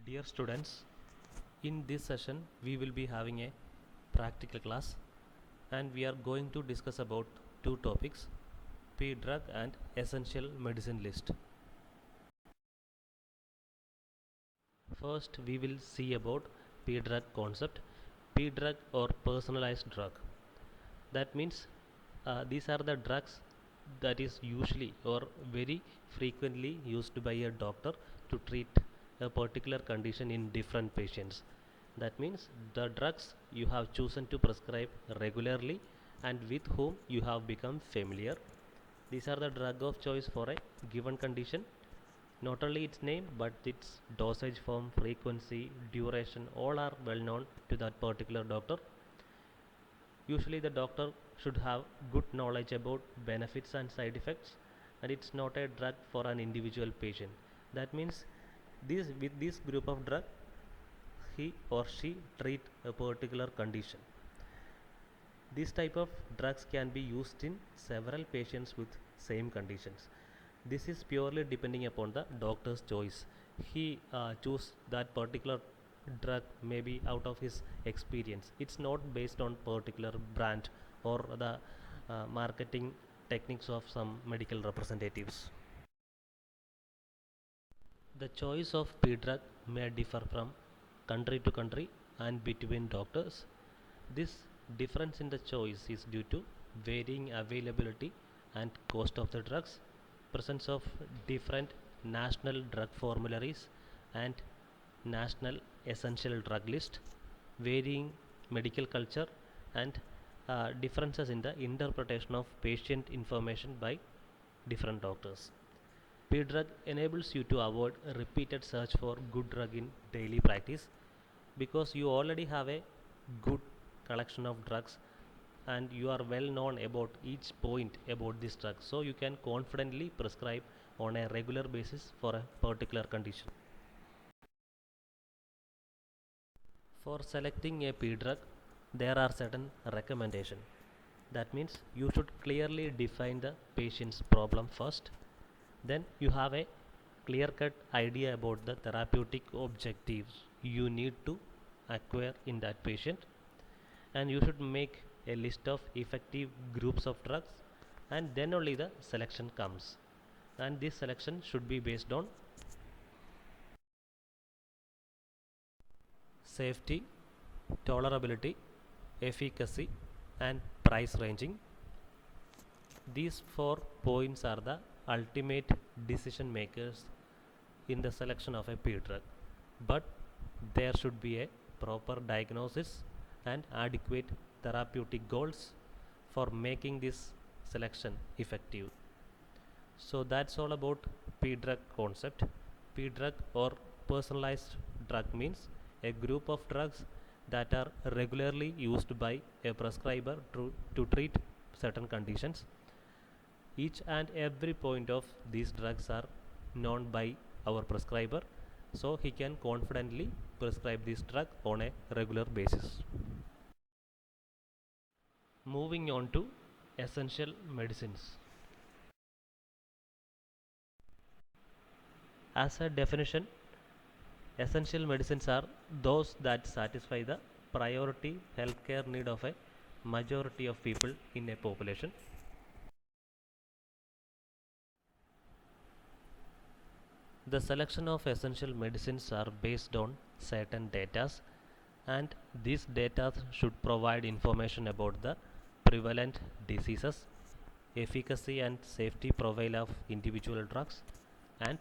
Dear students, in this session we will be having a practical class and we are going to discuss about two topics, P-drug and essential medicine list. First we will see about P-drug concept, P-drug or personalized drug. That means these are the drugs that is usually or very frequently used by a doctor to treat a particular condition in different patients. That means the drugs you have chosen to prescribe regularly and with whom you have become familiar. These are the drug of choice for a given condition. Not only its name but its dosage form, frequency, duration all are well known to that particular doctor. Usually the doctor should have good knowledge about benefits and side effects, and it's not a drug for an individual patient. That means with this group of drug he or she treat a particular condition. This type of drugs can be used in several patients with same conditions. This is purely depending upon the doctor's choice. He choose that particular drug maybe out of his experience. It's not based on particular brand or the marketing techniques of some medical representatives. The choice of P drug may differ from country to country and between doctors. This difference in the choice is due to varying availability and cost of the drugs, presence of different national drug formularies and national essential drug list, varying medical culture, and differences in the interpretation of patient information by different doctors. P-drug enables you to avoid a repeated search for good drug in daily practice because you already have a good collection of drugs and you are well known about each point about this drug, so you can confidently prescribe on a regular basis for a particular condition. For selecting a P drug, there are certain recommendations. That means you should clearly define the patient's problem first. Then you have a clear cut idea about the therapeutic objectives you need to acquire in that patient, and you should make a list of effective groups of drugs, and then only the selection comes, and this selection should be based on safety, tolerability, efficacy and price ranging. These 4 points are the ultimate decision makers in the selection of a P drug, but there should be a proper diagnosis and adequate therapeutic goals for making this selection effective. So that's all about P drug concept. P drug or personalized drug means a group of drugs that are regularly used by a prescriber to treat certain conditions. Each and every point of these drugs are known by our prescriber, so he can confidently prescribe this drug on a regular basis. Moving on to essential medicines. As a definition, essential medicines are those that satisfy the priority healthcare need of a majority of people in a population. The selection of essential medicines are based on certain data, and these data should provide information about the prevalent diseases, efficacy and safety profile of individual drugs, and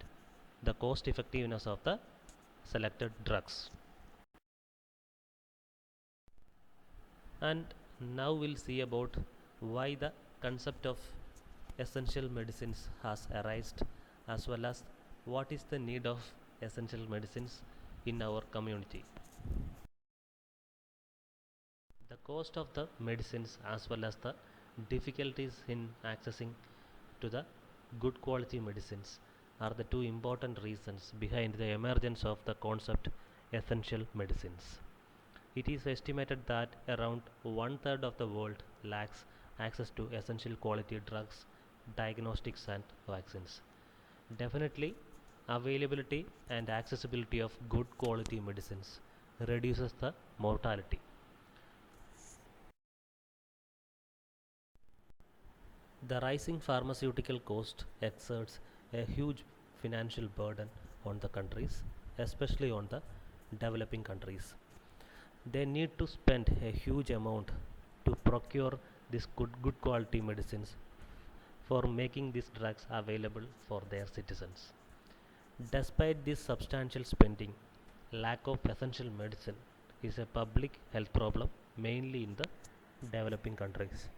the cost effectiveness of the selected drugs. And now we'll see about why the concept of essential medicines has arisen, as well as what is the need of essential medicines in our community. The cost of the medicines as well as the difficulties in accessing to the good quality medicines are the two important reasons behind the emergence of the concept essential medicines. It is estimated that around one third of the world lacks access to essential quality drugs, diagnostics and vaccines. Definitely availability and accessibility of good quality medicines reduces the mortality. The rising pharmaceutical cost exerts a huge financial burden on the countries, especially on the developing countries. They need to spend a huge amount to procure these good quality medicines for making these drugs available for their citizens. Despite this substantial spending, lack of essential medicine is a public health problem mainly in the developing countries.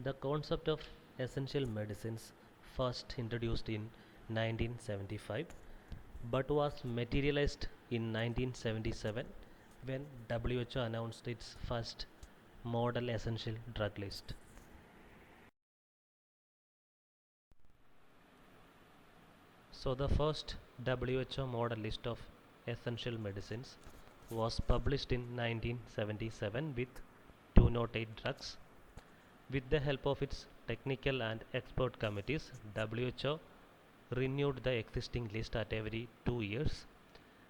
The concept of essential medicines first introduced in 1975 but was materialized in 1977 when WHO announced its first model essential drug list. So the first WHO model list of essential medicines was published in 1977 with 208 drugs. With the help of its technical and expert committees, WHO renewed the existing list at every 2 years.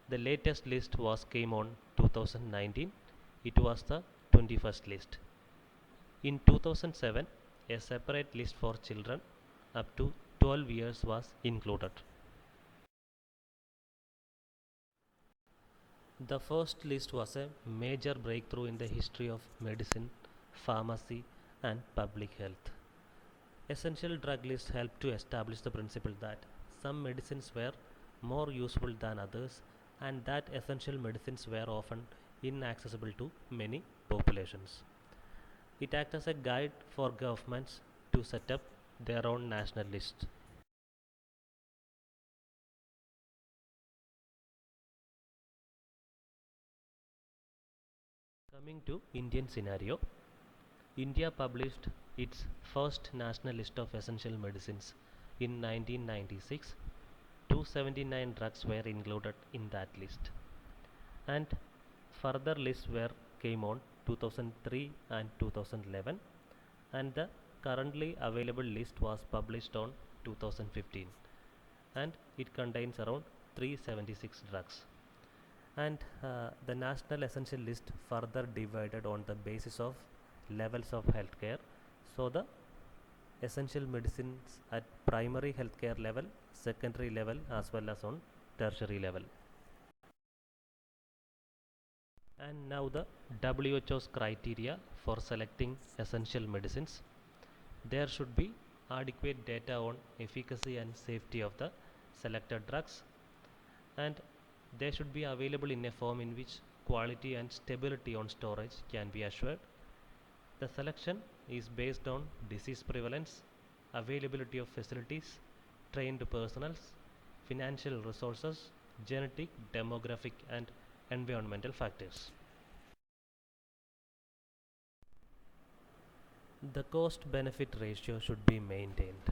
The latest list was came on 2019. It was the 21st list. In 2007, a separate list for children up to 12 years was included. The first list was a major breakthrough in the history of medicine, pharmacy, and public health. Essential drug list helped to establish the principle that some medicines were more useful than others and that essential medicines were often inaccessible to many populations. It acts as a guide for governments to set up their own national lists. Coming to Indian scenario, India published its first national list of essential medicines in 1996. 279 drugs were included in that list, and further lists were came on 2003 and 2011, and the currently available list was published on 2015, and it contains around 376 drugs. And the national essential list further divided on the basis of levels of healthcare. So the essential medicines at primary healthcare level, secondary level, as well as on tertiary level. And now the WHO's criteria for selecting essential medicines. There should be adequate data on efficacy and safety of the selected drugs, and they should be available in a form in which quality and stability on storage can be assured. The selection is based on disease prevalence, availability of facilities, trained personnel, financial resources, genetic, demographic, and environmental factors. The cost benefit ratio should be maintained,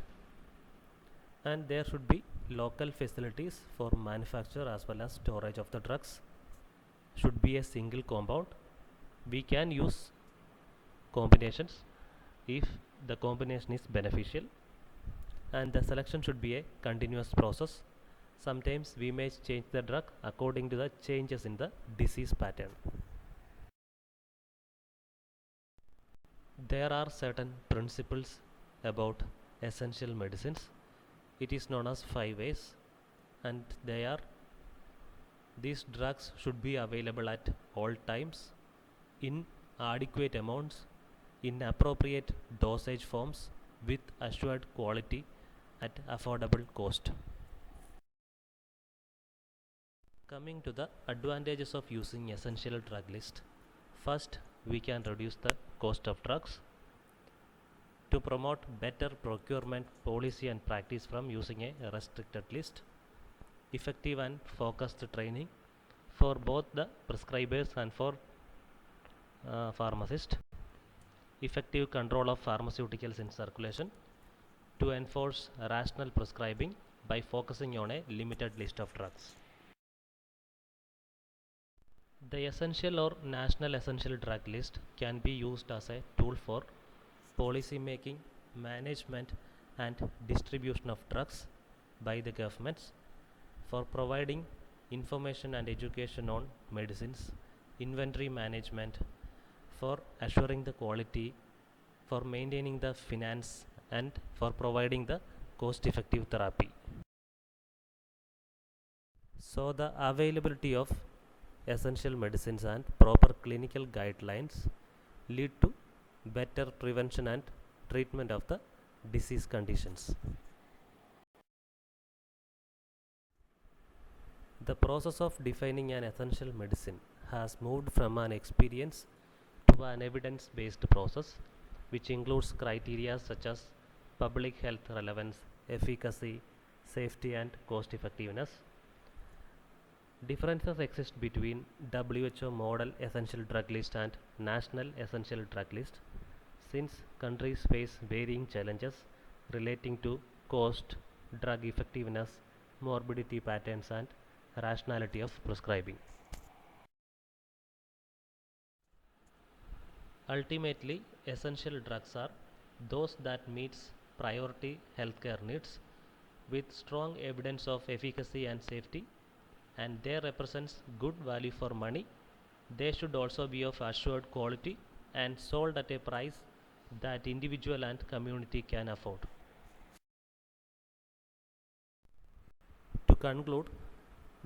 and there should be local facilities for manufacture as well as storage of the drugs. Should be a single compound. We can use combinations if the combination is beneficial, and the selection should be a continuous process. Sometimes we may change the drug according to the changes in the disease pattern. There are certain principles about essential medicines. It is known as 5 A's, and they are: these drugs should be available at all times, in adequate amounts, in appropriate dosage forms, with assured quality at affordable cost. Coming to the advantages of using essential drug list. First, we can reduce the cost of drugs. To promote better procurement policy and practice from using a restricted list. Effective and focused training for both the prescribers and for pharmacists. Effective control of pharmaceuticals in circulation to enforce rational prescribing by focusing on a limited list of drugs. The essential or national essential drug list can be used as a tool for policy making, management, and distribution of drugs by the governments, for providing information and education on medicines, inventory management, for assuring the quality, for maintaining the finance, and for providing the cost effective therapy. So, the availability of essential medicines and proper clinical guidelines lead to better prevention and treatment of the disease conditions. The process of defining an essential medicine has moved from an experience to an evidence based process, which includes criteria such as public health relevance, efficacy, safety, and cost effectiveness. Differences exist between WHO Model Essential Drug List and National Essential Drug List, since countries face varying challenges relating to cost, drug effectiveness, morbidity patterns, and rationality of prescribing. Ultimately, essential drugs are those that meets priority healthcare needs with strong evidence of efficacy and safety, and they represents good value for money. They should also be of assured quality and sold at a price that individual and community can afford. To conclude,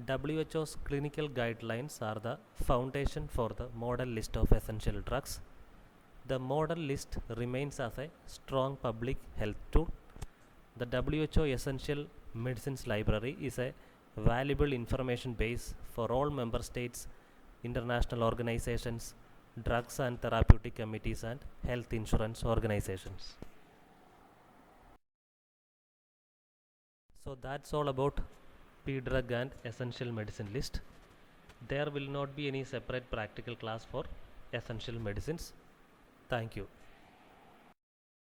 WHO's clinical guidelines are the foundation for the model list of essential drugs. The model list remains as a strong public health tool. The WHO Essential Medicines Library is a valuable information base for all member states, international organizations, drugs and therapeutic committees, and health insurance organizations. So that's all about P-drug and essential medicine list. There will not be any separate practical class for essential medicines. Thank you.